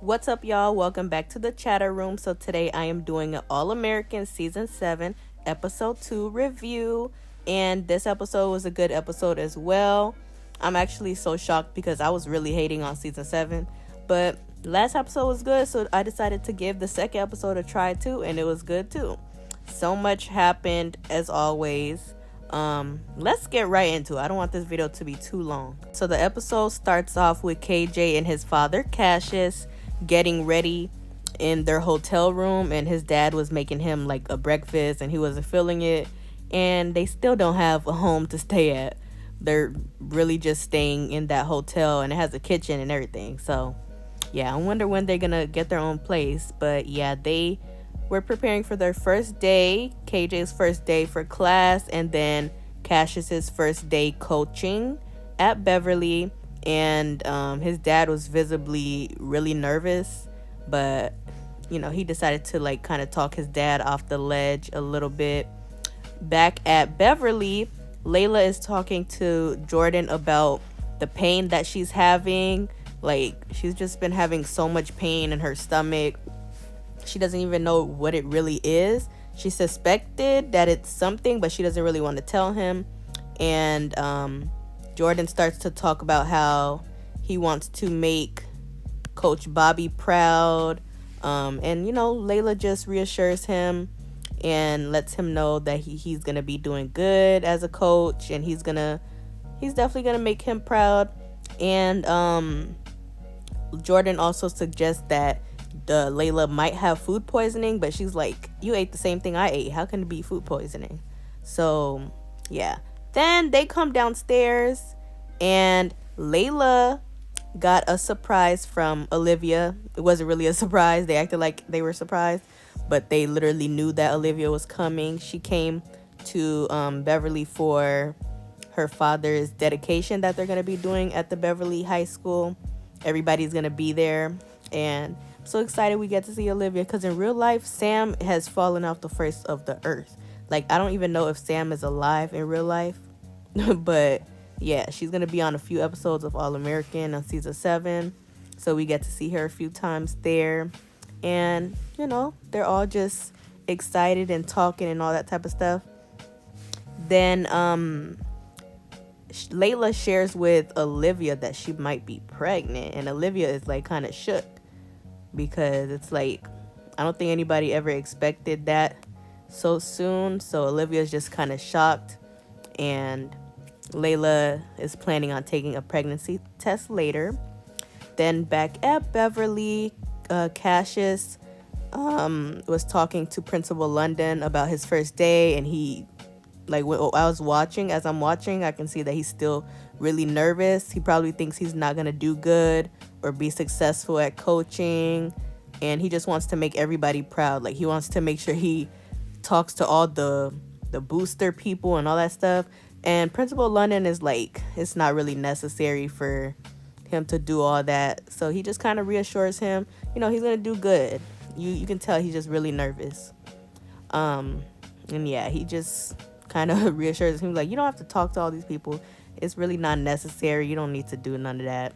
What's up, y'all? Welcome back to the chatter room. So today I am doing an All American Season 7 Episode 2 review. And this episode was a good episode as well. I'm actually so shocked because I was really hating on Season 7. But last episode was good, so I decided to give the second episode a try too, and it was good too. So much happened as always. Let's get right into it. I don't want this video to be too long. So the episode starts off with KJ and his father Cassius getting ready in their hotel room, and his dad was making him like a breakfast and he wasn't feeling it, and they still don't have a home to stay at. They're really just staying in that hotel, and it has a kitchen and everything. So yeah, I wonder when they're gonna get their own place. But yeah, they were preparing for their first day, KJ's first day for class, and then Cassius's first day coaching at Beverly. And his dad was visibly really nervous, but he decided to like kind of talk his dad off the ledge a little bit. Back at Beverly, Layla is talking to Jordan about the pain that she's having. Like, she's just been having so much pain in her stomach. She doesn't even know what it really is. She suspected that it's something, but she doesn't really want to tell him. And Jordan starts to talk about how he wants to make Coach Bobby proud. And Layla just reassures him and lets him know that he's going to be doing good as a coach, and he's definitely going to make him proud. And Jordan also suggests that Layla might have food poisoning, but she's like, you ate the same thing I ate. How can it be food poisoning? So, yeah. Then they come downstairs, and Layla got a surprise from Olivia. It wasn't really a surprise. They acted like they were surprised, but they literally knew that Olivia was coming. She came to Beverly for her father's dedication that they're going to be doing at the Beverly High School. Everybody's going to be there, and I'm so excited we get to see Olivia, because in real life, Sam has fallen off the face of the earth. Like, I don't even know if Sam is alive in real life. But yeah, she's going to be on a few episodes of All American on season 7. So we get to see her a few times there. And, they're all just excited and talking and all that type of stuff. Then Layla shares with Olivia that she might be pregnant. And Olivia is like kind of shook, because it's like, I don't think anybody ever expected that so soon. So Olivia's just kind of shocked, and Layla is planning on taking a pregnancy test later. Then back at Beverly, Cassius was talking to Principal London about his first day, and he, like, as I'm watching, I can see that he's still really nervous. He probably thinks he's not gonna do good or be successful at coaching, and he just wants to make everybody proud. Like, he wants to make sure he talks to all the booster people and all that stuff. And Principal London is like, it's not really necessary for him to do all that. So he just kind of reassures him, he's gonna do good. You can tell he's just really nervous. And yeah, he just kind of reassures him, like, you don't have to talk to all these people. It's really not necessary. You don't need to do none of that.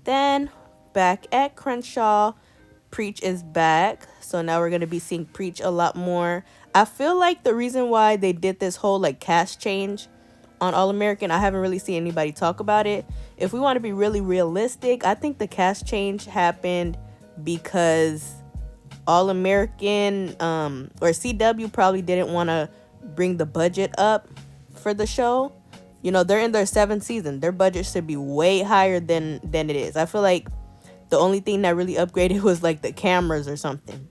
Then back at Crenshaw, Preach is back. So now we're going to be seeing Preach a lot more. I feel like the reason why they did this whole like cast change on All American, I haven't really seen anybody talk about it. If we want to be really realistic, I think the cast change happened because All American or CW probably didn't want to bring the budget up for the show. They're in their 7th season. Their budget should be way higher than it is. I feel like the only thing that really upgraded was like the cameras or something.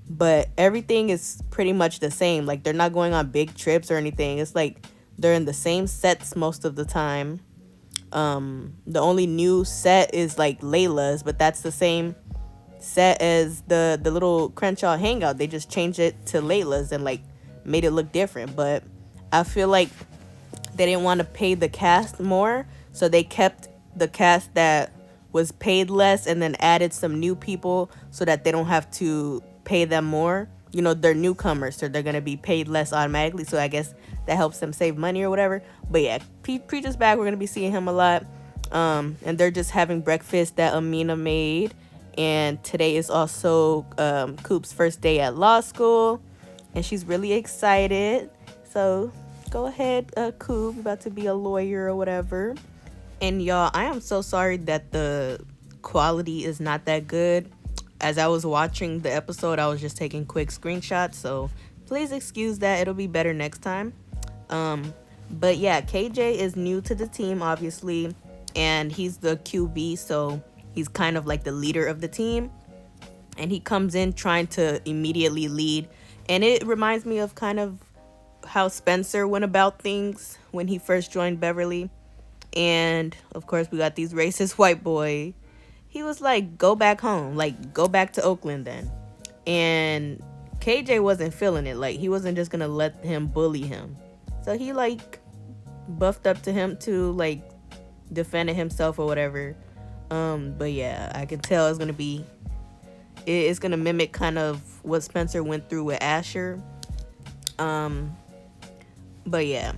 But everything is pretty much the same. Like, they're not going on big trips or anything. It's like they're in the same sets most of the time. The only new set is like Layla's, but that's the same set as the little Crenshaw hangout. They just changed it to Layla's and like made it look different. But I feel like they didn't want to pay the cast more, so they kept the cast that was paid less and then added some new people so that they don't have to pay them more. They're newcomers, so they're going to be paid less automatically. So I guess that helps them save money or whatever. But yeah, Preach is back. We're going to be seeing him a lot. And they're just having breakfast that Amina made. And today is also Coop's first day at law school, and she's really excited. So go ahead, Coop, about to be a lawyer or whatever. And y'all, I am so sorry that the quality is not that good. As I was watching the episode, I was just taking quick screenshots, so please excuse that. It'll be better next time. But yeah, KJ is new to the team, obviously, and he's the QB, so he's kind of like the leader of the team. And he comes in trying to immediately lead. And it reminds me of kind of how Spencer went about things when he first joined Beverly. And of course, we got these racist white boy. He was like, go back home, like go back to Oakland then. And KJ wasn't feeling it. Like he wasn't just gonna let him bully him. So he like buffed up to him to like defended himself or whatever. But yeah, I can tell it's gonna mimic kind of what Spencer went through with Asher. But yeah,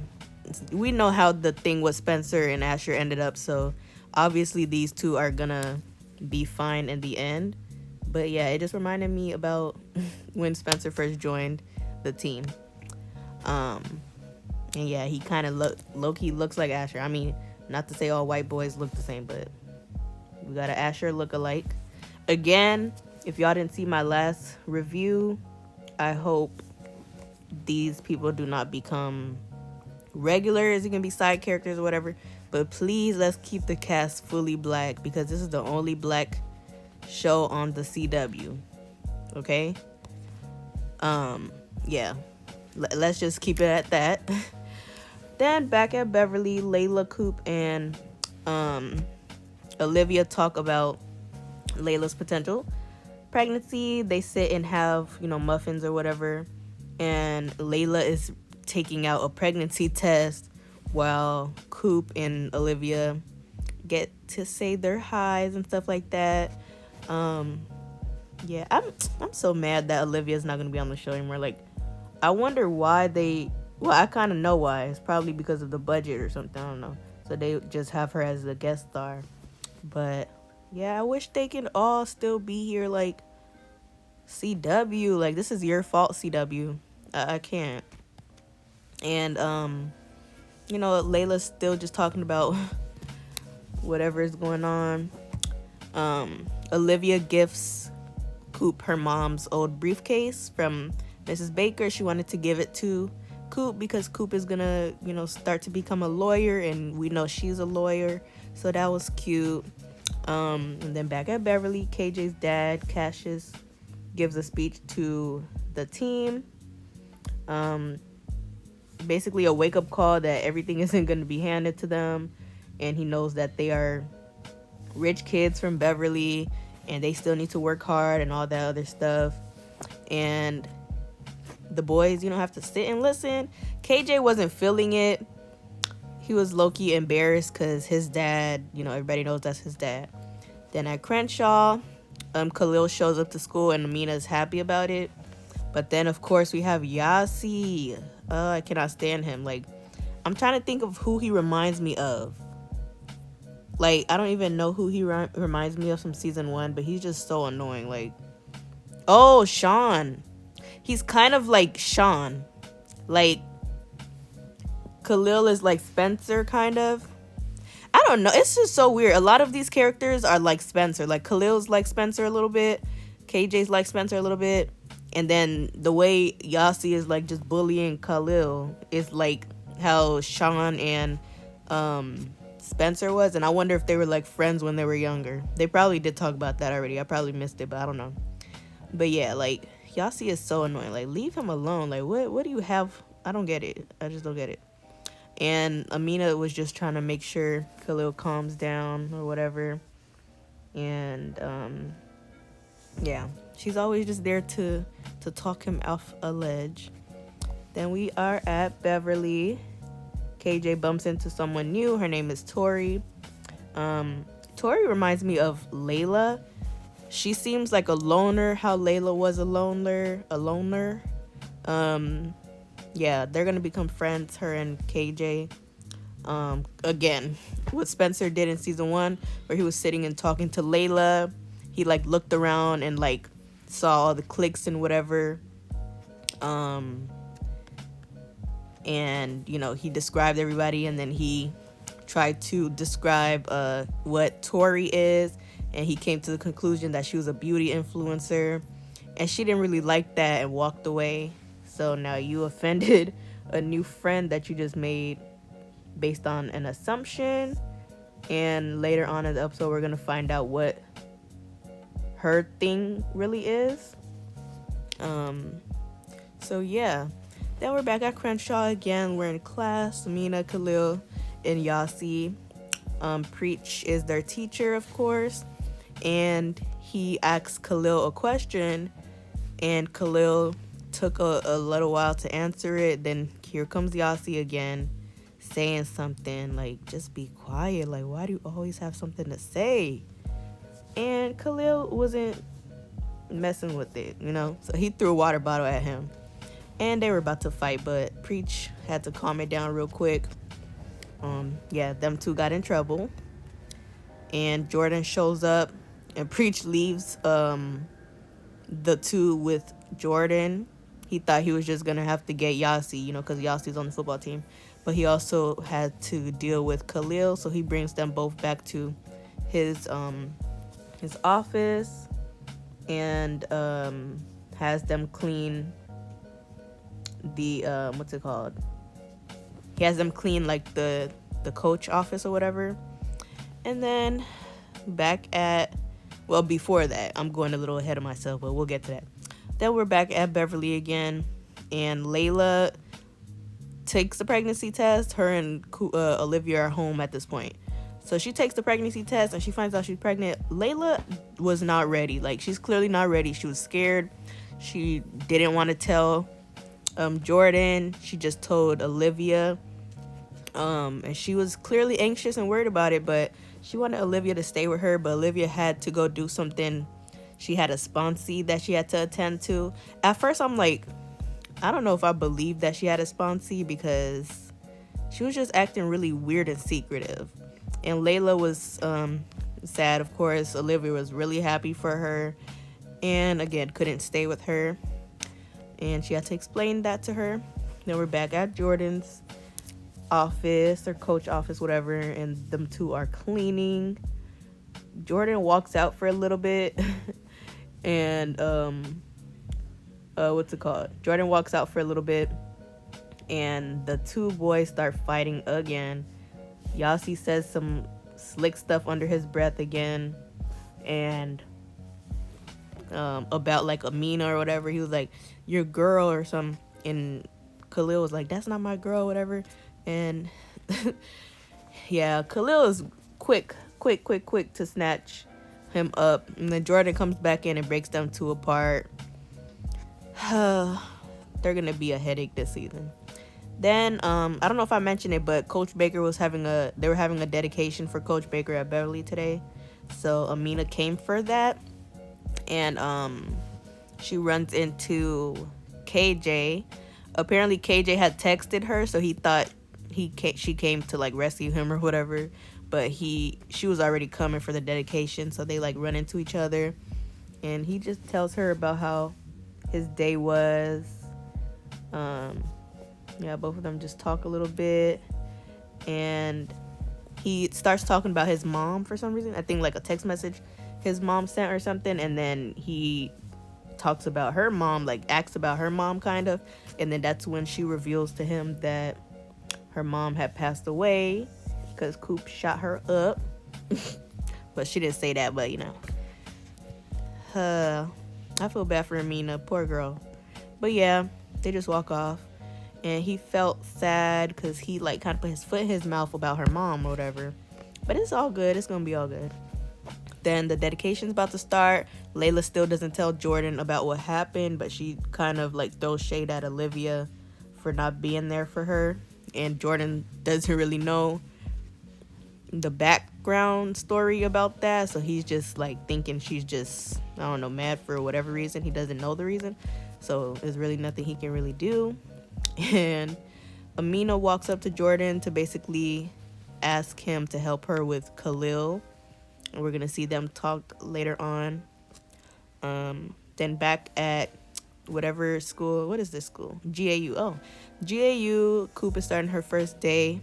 we know how the thing with Spencer and Asher ended up, so obviously these two are gonna be fine in the end. But yeah, it just reminded me about when Spencer first joined the team. And yeah, he kind of low-key looks like Asher. I mean, not to say all white boys look the same, but we got an Asher look-alike. Again, if y'all didn't see my last review, I hope these people do not become regulars. It can be side characters or whatever, but please let's keep the cast fully black, because this is the only black show on the CW. Okay. Yeah, let's just keep it at that. Then back at Beverly, Layla, Coop, and Olivia talk about Layla's potential pregnancy. They sit and have, muffins or whatever, and Layla is taking out a pregnancy test while Coop and Olivia get to say their highs and stuff like that. Yeah, I'm so mad that Olivia's not gonna be on the show anymore. Like, I wonder why I kind of know why. It's probably because of the budget or something. I don't know. So they just have her as a guest star. But yeah, I wish they can all still be here. Like, CW, like, this is your fault, CW. I can't. And Layla's still just talking about whatever is going on. Olivia gifts Coop her mom's old briefcase from Mrs. Baker. She wanted to give it to Coop because Coop is gonna, start to become a lawyer, and we know she's a lawyer, so that was cute. And then back at Beverly, KJ's dad, Cassius, gives a speech to the team. Basically a wake-up call that everything isn't going to be handed to them, and he knows that they are rich kids from Beverly and they still need to work hard and all that other stuff. And the boys, have to sit and listen. KJ wasn't feeling it. He was low-key embarrassed because his dad, everybody knows that's his dad. Then at Crenshaw, Khalil shows up to school and Amina's happy about it. But then, of course, we have Yasi. I cannot stand him. Like, I'm trying to think of who he reminds me of. Like, I don't even know who he reminds me of from season 1, but he's just so annoying. Like, oh, Sean. He's kind of like Sean. Like, Khalil is like Spencer, kind of. I don't know. It's just so weird. A lot of these characters are like Spencer. Like, Khalil's like Spencer a little bit. KJ's like Spencer a little bit. And then the way Yasi is like just bullying Khalil is like how Sean and Spencer was. And I wonder if they were like friends when they were younger. They probably did talk about that already. I probably missed it, but I don't know. But yeah, like, Yasi is so annoying. Like, leave him alone. Like, what do you have? I don't get it. I just don't get it. And Amina was just trying to make sure Khalil calms down or whatever. And yeah, she's always just there to talk him off a ledge. Then we are at Beverly. KJ bumps into someone new. Her name is Tori. Tori reminds me of Layla. She seems like a loner, how Layla was a loner. Yeah, they're gonna become friends, her and KJ. Again, what Spencer did in season 1, where he was sitting and talking to Layla. he like looked around and like saw all the clicks and whatever. Um, and he described everybody, and then he tried to describe what Tori is, and he came to the conclusion that she was a beauty influencer, and she didn't really like that and walked away. So now you offended a new friend that you just made based on an assumption, and later on in the episode we're gonna find out what her thing really is. So yeah, then we're back at Crenshaw again. We're in class. Amina, Khalil, and Yasi. Preach is their teacher, of course, and he asks Khalil a question, and Khalil took a little while to answer it. Then here comes Yasi again, saying something like, just be quiet, like, why do you always have something to say? And Khalil wasn't messing with it, so he threw a water bottle at him, and they were about to fight, but Preach had to calm it down real quick. Yeah, them two got in trouble, and Jordan shows up, and Preach leaves the two with Jordan. He thought he was just gonna have to get Yasi, because Yasi's on the football team, but he also had to deal with Khalil, so he brings them both back to his office, and has them clean the what's it called? He has them clean like the coach office or whatever. And then before that, I'm going a little ahead of myself, but we'll get to that. Then we're back at Beverly again, and Layla takes the pregnancy test. Her and Olivia are home at this point. So she takes the pregnancy test and she finds out she's pregnant. Layla was not ready. Like, she's clearly not ready. She was scared. She didn't want to tell Jordan. She just told Olivia. And she was clearly anxious and worried about it, but she wanted Olivia to stay with her, but Olivia had to go do something. She had a sponsee that she had to attend to. At first, I'm like, I don't know if I believe that she had a sponsee, because she was just acting really weird and secretive. And Layla was sad, of course. Olivia was really happy for her, and again, couldn't stay with her. And she had to explain that to her. Then we're back at Jordan's office, or coach office, whatever, and them two are cleaning. Jordan walks out for a little bit and what's it called? Jordan walks out for a little bit, and the two boys start fighting again. Yasi says some slick stuff under his breath again, and about like Amina or whatever. He was like, your girl or something, and Khalil was like, that's not my girl, whatever. And yeah, Khalil is quick to snatch him up, and then Jordan comes back in and breaks them two apart. They're gonna be a headache this season. Then I don't know if I mentioned it, but Coach Baker they were having a dedication for Coach Baker at Beverly today, so Amina came for that, and she runs into KJ. Apparently KJ had texted her, so he thought she came to like rescue him or whatever, but she was already coming for the dedication, so they like run into each other, and he just tells her about how his day was. Both of them just talk a little bit, and he starts talking about his mom for some reason. I think like a text message his mom sent or something, and then he talks about her mom, like asks about her mom kind of, and then that's when she reveals to him that her mom had passed away because Coop shot her up. But she didn't say that, but I feel bad for Amina, poor girl. But yeah, they just walk off, and he felt sad because he like kind of put his foot in his mouth about her mom or whatever, but it's all good. It's gonna be all good. Then the dedication's about to start. Layla still doesn't tell Jordan about what happened, but she kind of like throws shade at Olivia for not being there for her, and Jordan doesn't really know the background story about that, so he's just like thinking she's just, I don't know, mad for whatever reason. He doesn't know the reason, so there's really nothing he can really do. And Amina walks up to Jordan to basically ask him to help her with Khalil, and we're gonna see them talk later on. Then back at whatever school, what is this school? GAU. Oh, GAU, Coop is starting her first day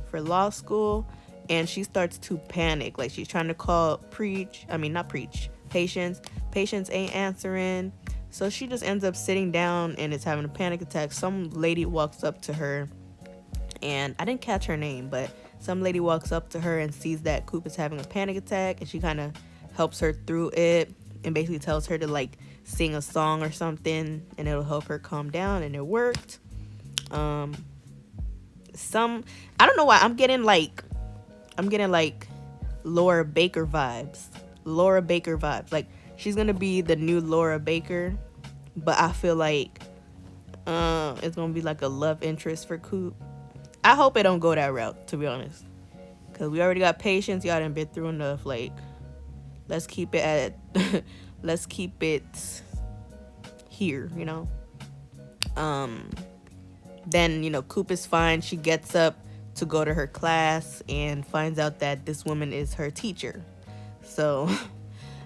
for law school, and she starts to panic. Like, she's trying to call not preach, patience. Patience ain't answering. So she just ends up sitting down and is having a panic attack. Some lady walks up to her, and I didn't catch her name, but some lady walks up to her and sees that Coop is having a panic attack, and she kind of helps her through it and basically tells her to like sing a song or something, and it'll help her calm down, and it worked. Some I don't know why I'm getting like Laura Baker vibes. Laura Baker vibes. Like, she's gonna be the new Laura Baker, but I feel like it's gonna be like a love interest for Coop. I hope it don't go that route, to be honest, because we already got Patience. Y'all done been through enough. Like, let's keep it at let's keep it here, you know. Then, you know, Coop is fine. She gets up to go to her class and finds out that this woman is her teacher. So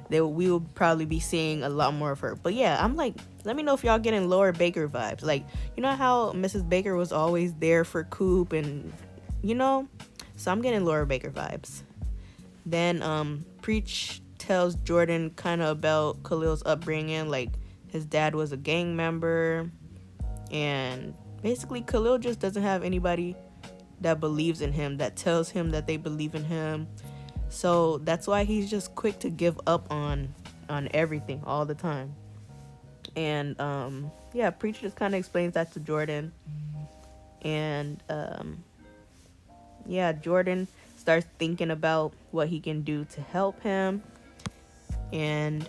we will probably be seeing a lot more of her. But yeah, I'm like, let me know if y'all getting Laura Baker vibes. Like, you know how Mrs. Baker was always there for Coop, and you know, so I'm getting Laura Baker vibes. Then Preach tells Jordan kind of about Khalil's upbringing. Like, his dad was a gang member, and basically Khalil just doesn't have anybody that believes in him, that tells him that they believe in him. So that's why he's just quick to give up on everything all the time. And yeah, Preach just kind of explains that to Jordan. And yeah, Jordan starts thinking about what he can do to help him. And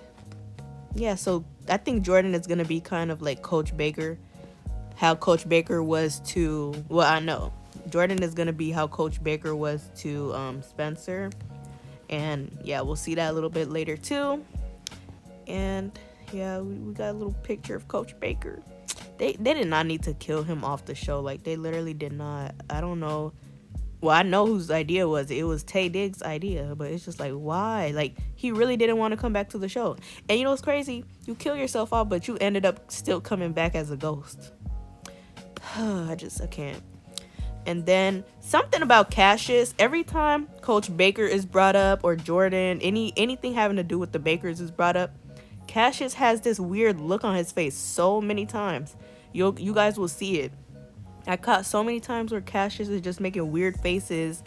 yeah, so I think Jordan is going to be kind of like Coach Baker. How Coach Baker was to, well, I know Jordan is going to be how Coach Baker was to Spencer. And yeah, we'll see that a little bit later too. And yeah, we got a little picture of Coach Baker. They did not need to kill him off the show. Like, they literally did not. I don't know. Well, I know whose idea was it. It was Tay Diggs' idea, but it's just like, why? Like, he really didn't want to come back to the show. And you know what's crazy? You kill yourself off, but you ended up still coming back as a ghost. I can't. And then something about Cassius. Every time Coach Baker is brought up, or Jordan, anything having to do with the Bakers is brought up, Cassius has this weird look on his face so many times. You guys will see it. I caught so many times where Cassius is just making weird faces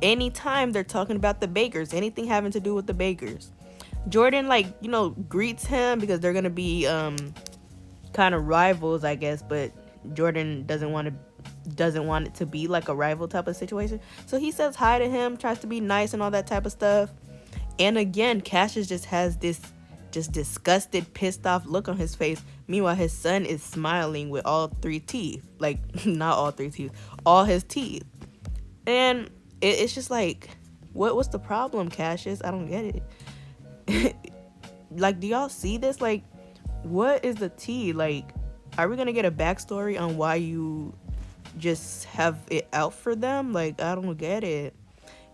anytime they're talking about the Bakers, anything having to do with the Bakers. Jordan, like, you know, greets him because they're gonna be kind of rivals, I guess, but Jordan doesn't want it to be like a rival type of situation. So he says hi to him, tries to be nice and all that type of stuff. And again, Cassius just has this just disgusted, pissed off look on his face. Meanwhile, his son is smiling with all three teeth. Like, not all three teeth, all his teeth. And it's just like, what's the problem, Cassius? I don't get it. Like, do y'all see this? Like, what is the tea? Like, are we gonna get a backstory on why you just have it out for them? Like, I don't get it.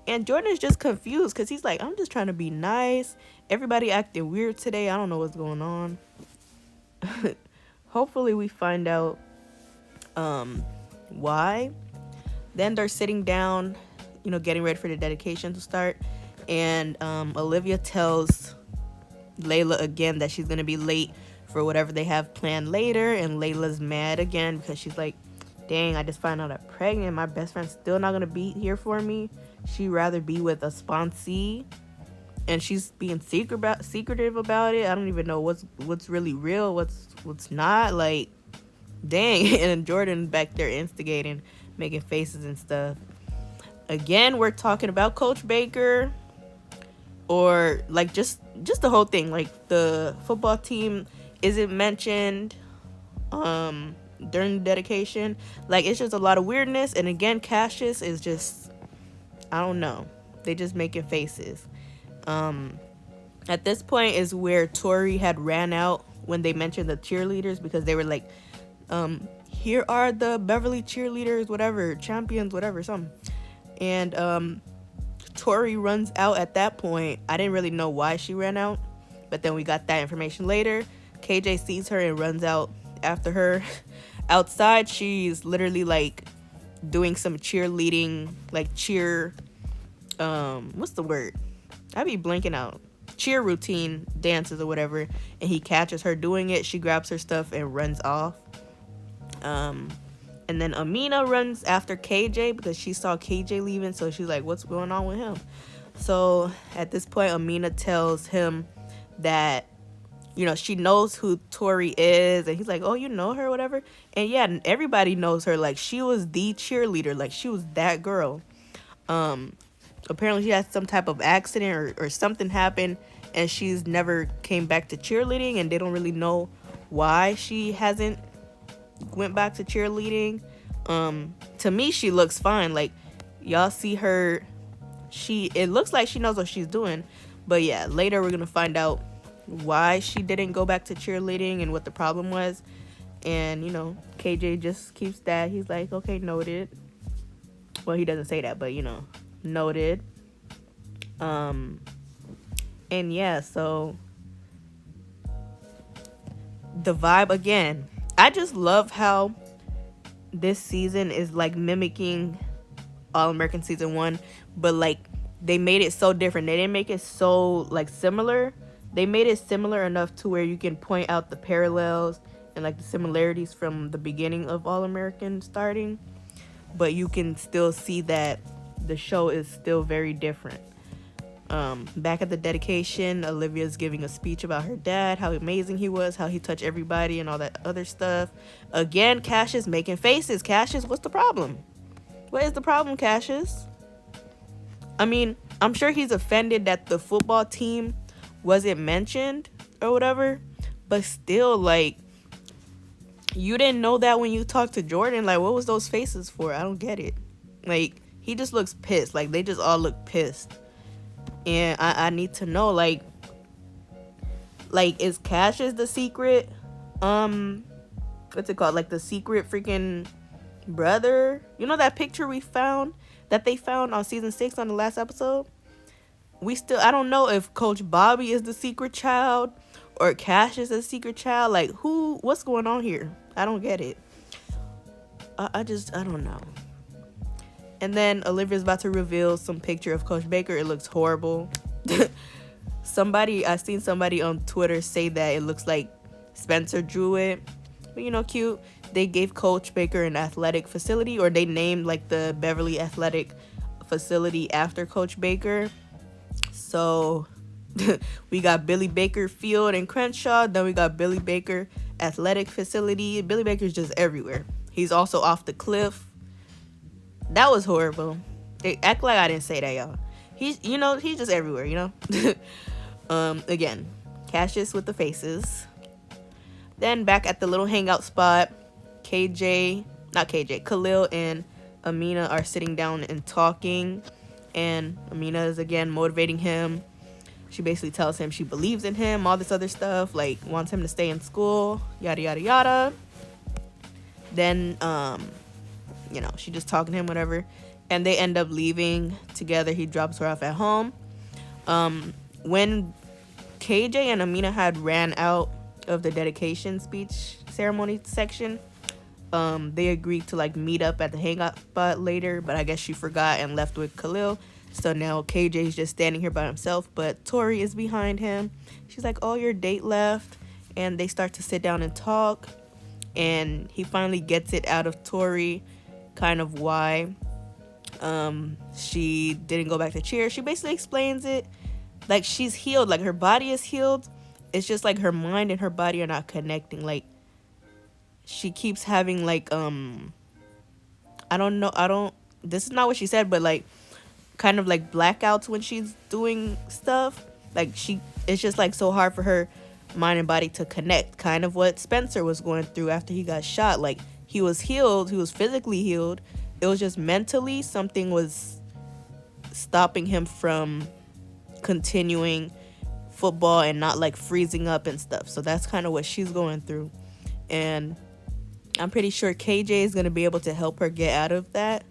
And Jordan is just confused because he's like, I'm just trying to be nice. Everybody acting weird today. I don't know what's going on. Hopefully we find out why. Then they're sitting down, you know, getting ready for the dedication to start. And Olivia tells Layla again that she's going to be late for whatever they have planned later. And Layla's mad again because she's like, dang, I just found out I'm pregnant. My best friend's still not going to be here for me. She'd rather be with a sponsee. And she's being secretive about it. I don't even know what's really real, what's not. Like, dang. And Jordan back there instigating, making faces and stuff. Again, we're talking about Coach Baker, or like just the whole thing. Like, the football team isn't mentioned during the dedication. Like, it's just a lot of weirdness. And again, Cassius is just, I don't know. They just making faces. At this point is where Tori had ran out when they mentioned the cheerleaders, because they were like, here are the Beverly cheerleaders, whatever, champions, whatever, something. And Tori runs out at that point. I didn't really know why she ran out, but then we got that information later. KJ sees her and runs out after her. Outside, she's literally like doing some cheerleading, like cheer, what's the word? I be blanking out. Cheer routine dances or whatever, and he catches her doing it. She grabs her stuff and runs off. And then Amina runs after KJ because she saw KJ leaving, so she's like, what's going on with him? So at this point, Amina tells him that, you know, she knows who Tori is, and he's like, oh, you know her, whatever. And yeah, everybody knows her. Like, she was the cheerleader. Like, she was that girl. Apparently she had some type of accident or something happened, and she's never came back to cheerleading, and they don't really know why she hasn't went back to cheerleading. To me, she looks fine. Like, y'all see her, it looks like she knows what she's doing. But yeah, later we're gonna find out why she didn't go back to cheerleading and what the problem was. And, you know, KJ just keeps that. He's like, okay, noted. Well, he doesn't say that, but, you know, noted. And yeah, so the vibe again. I just love how this season is like mimicking All American season 1, but like they made it so different. They didn't make it so like similar. They made it similar enough to where you can point out the parallels and like the similarities from the beginning of All American starting, but you can still see that the show is still very different. Back at the dedication, Olivia's giving a speech about her dad, how amazing he was, how he touched everybody and all that other stuff. Again, Cassius making faces. Cassius, what's the problem? What is the problem, Cassius? I mean, I'm sure he's offended that the football team wasn't mentioned or whatever, but still, like, you didn't know that when you talked to Jordan. Like, what was those faces for? I don't get it. Like, he just looks pissed. Like, they just all look pissed. And I need to know, like, is Cassius the secret, what's it called? Like, the secret freaking brother? You know that picture that they found on season 6 on the last episode? I don't know if Coach Bobby is the secret child or Cassius is the secret child. Like, what's going on here? I don't get it. I don't know. And then Olivia's about to reveal some picture of Coach Baker. It looks horrible. I seen somebody on Twitter say that it looks like Spencer drew it. But, you know, cute. They gave Coach Baker an athletic facility, or they named like the Beverly Athletic Facility after Coach Baker. So we got Billy Baker Field in Crenshaw. Then we got Billy Baker Athletic Facility. Billy Baker's just everywhere. He's also off the cliff. That was horrible. They act like I didn't say that, y'all. He's just everywhere, you know? Again, Cassius with the faces. Then back at the little hangout spot, Khalil and Amina are sitting down and talking. And Amina is again motivating him. She basically tells him she believes in him, all this other stuff, like wants him to stay in school, yada, yada, yada. Then, you know, she just talking to him, whatever. And they end up leaving together. He drops her off at home. When KJ and Amina had ran out of the dedication speech ceremony section, they agreed to like meet up at the hangout spot later, but I guess she forgot and left with Khalil. So now KJ's just standing here by himself, but Tori is behind him. She's like, oh, your date left. And they start to sit down and talk. And he finally gets it out of Tori, kind of why she didn't go back to cheer. She basically explains it like she's healed, like her body is healed. It's just like her mind and her body are not connecting. Like she keeps having like this is not what she said, but like kind of like blackouts when she's doing stuff. Like it's just like so hard for her mind and body to connect, kind of what Spencer was going through after he got shot. Like he was healed, he was physically healed, it was just mentally something was stopping him from continuing football and not like freezing up and stuff. So that's kind of what she's going through, and I'm pretty sure KJ is going to be able to help her get out of that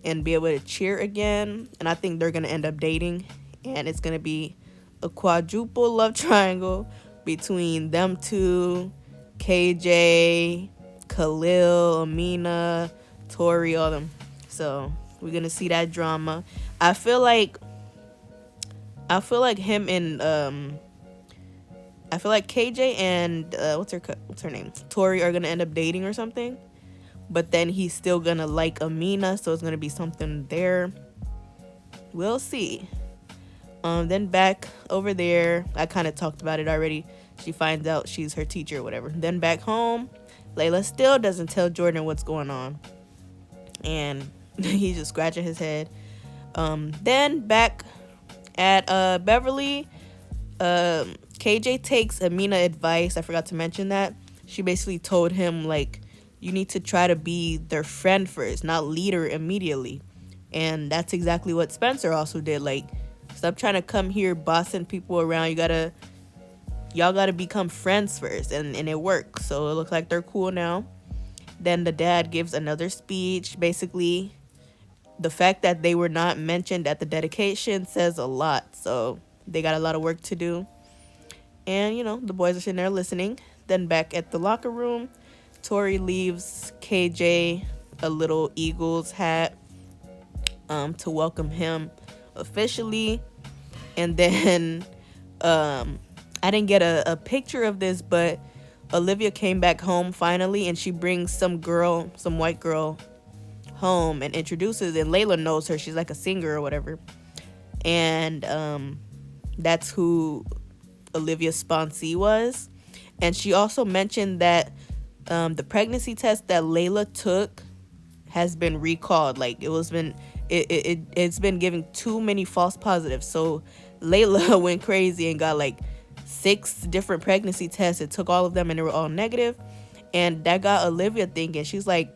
and be able to cheer again. And I think they're going to end up dating, and it's going to be a quadruple love triangle between them two, KJ, Khalil, Amina, Tori, all them. So we're gonna see that drama. I feel like him and I feel like KJ and what's her name, Tori, are gonna end up dating or something. But then he's still gonna like Amina, so it's gonna be something there. We'll see. Then back over there, I kind of talked about it already. She finds out she's her teacher or whatever. Then back home, Layla still doesn't tell Jordan what's going on, and he's just scratching his head. Then back at Beverly, KJ takes Amina advice. I forgot to mention that. She basically told him, like, you need to try to be their friend first, not leader immediately. And that's exactly what Spencer also did. Like, stop trying to come here bossing people around. Y'all gotta become friends first, and it works. So it looks like they're cool now. Then the dad gives another speech. Basically, the fact that they were not mentioned at the dedication says a lot. So they got a lot of work to do. And, the boys are sitting there listening. Then back at the locker room, Tori leaves KJ a little Eagles hat to welcome him officially. And then I didn't get a picture of this, but Olivia came back home finally, and she brings some white girl home and introduces, and Layla knows her. She's like a singer or whatever. And that's who Olivia's sponsee was. And she also mentioned that the pregnancy test that Layla took has been recalled. Like, it's been giving too many false positives. So Layla went crazy and got like 6 different pregnancy tests. It took all of them and they were all negative. And that got Olivia thinking. She's like,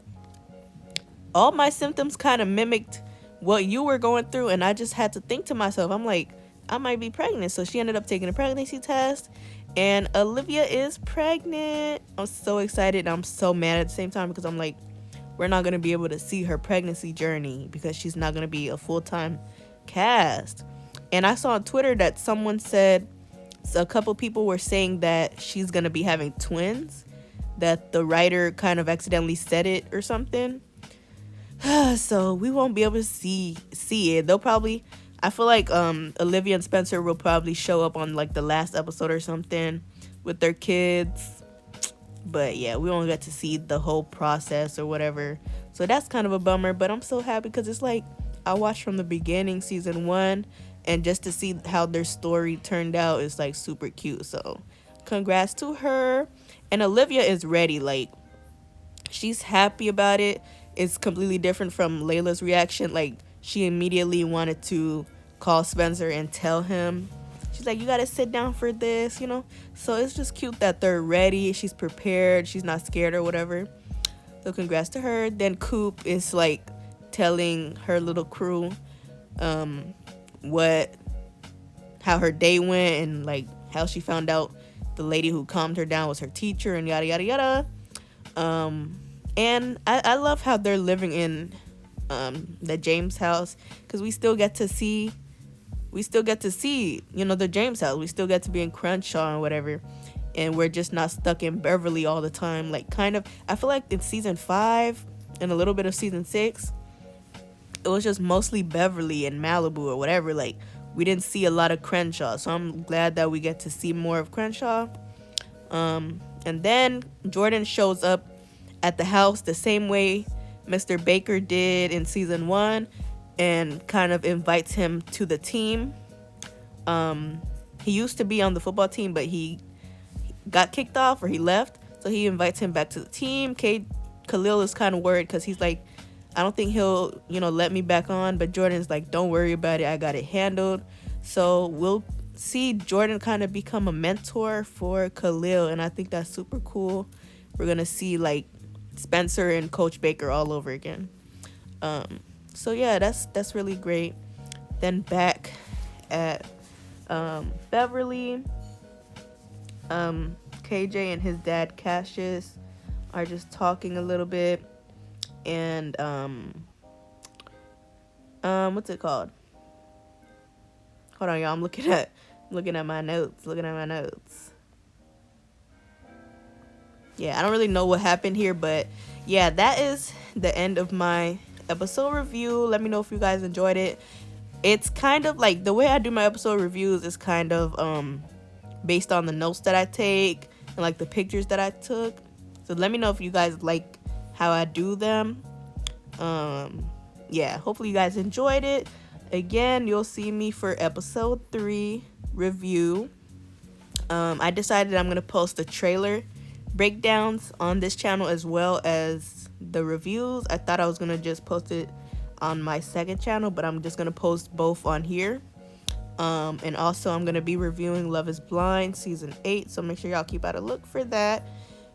all my symptoms kind of mimicked what you were going through, and I just had to think to myself, I'm like, I might be pregnant. So she ended up taking a pregnancy test, and Olivia is pregnant. I'm so excited. I'm so mad at the same time, because I'm like, we're not going to be able to see her pregnancy journey because she's not going to be a full-time cast. And I saw on Twitter that someone said, so a couple people were saying that she's going to be having twins, that the writer kind of accidentally said it or something. So we won't be able to see it. They'll probably, I feel like Olivia and Spencer will probably show up on like the last episode or something with their kids. But yeah, we won't get to see the whole process or whatever. So that's kind of a bummer, but I'm so happy because it's like I watched from the beginning, season 1, and just to see how their story turned out is like super cute. So congrats to her. And Olivia is ready. Like, she's happy about it. It's completely different from Layla's reaction. Like, she immediately wanted to call Spencer and tell him. She's like, you gotta sit down for this, So it's just cute that they're ready. She's prepared. She's not scared or whatever. So congrats to her. Then Coop is like telling her little crew how her day went, and like how she found out the lady who calmed her down was her teacher, and yada yada yada. And I love how they're living in the James house, because we still get to see the James house. We still get to be in Crenshaw or whatever, and we're just not stuck in Beverly all the time. Like, kind of, I feel like in season 5 and a little bit of season 6, it was just mostly Beverly and Malibu or whatever. Like, we didn't see a lot of Crenshaw, so I'm glad that we get to see more of Crenshaw. And then Jordan shows up at the house the same way Mr. Baker did in season 1, and kind of invites him to the team. He used to be on the football team, but he got kicked off, or he left, so he invites him back to the team. Khalil is kind of worried because he's like, I don't think he'll let me back on, but Jordan's like, don't worry about it, I got it handled. So we'll see Jordan kind of become a mentor for Khalil, and I think that's super cool. We're gonna see like Spencer and Coach Baker all over again. So yeah, that's really great. Then back at Beverly, KJ and his dad Cassius are just talking a little bit, and what's it called? Hold on, y'all. I'm looking at my notes. yeah, I don't really know what happened here, but yeah, that is the end of my episode review. Let me know if you guys enjoyed it. It's kind of like the way I do my episode reviews is kind of based on the notes that I take and like the pictures that I took. So let me know if you guys like how I do them. Yeah, hopefully you guys enjoyed it. Again, you'll see me for episode 3 review. I decided I'm gonna post the trailer breakdowns on this channel as well as the reviews. I thought I was gonna just post it on my second channel, but I'm just gonna post both on here. And also I'm gonna be reviewing Love is Blind season 8, so make sure y'all keep out a look for that.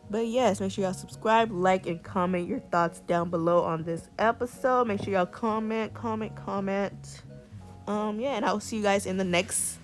But yes, make sure y'all subscribe, like, and comment your thoughts down below on this episode. Make sure y'all comment. Yeah, and I will see you guys in the next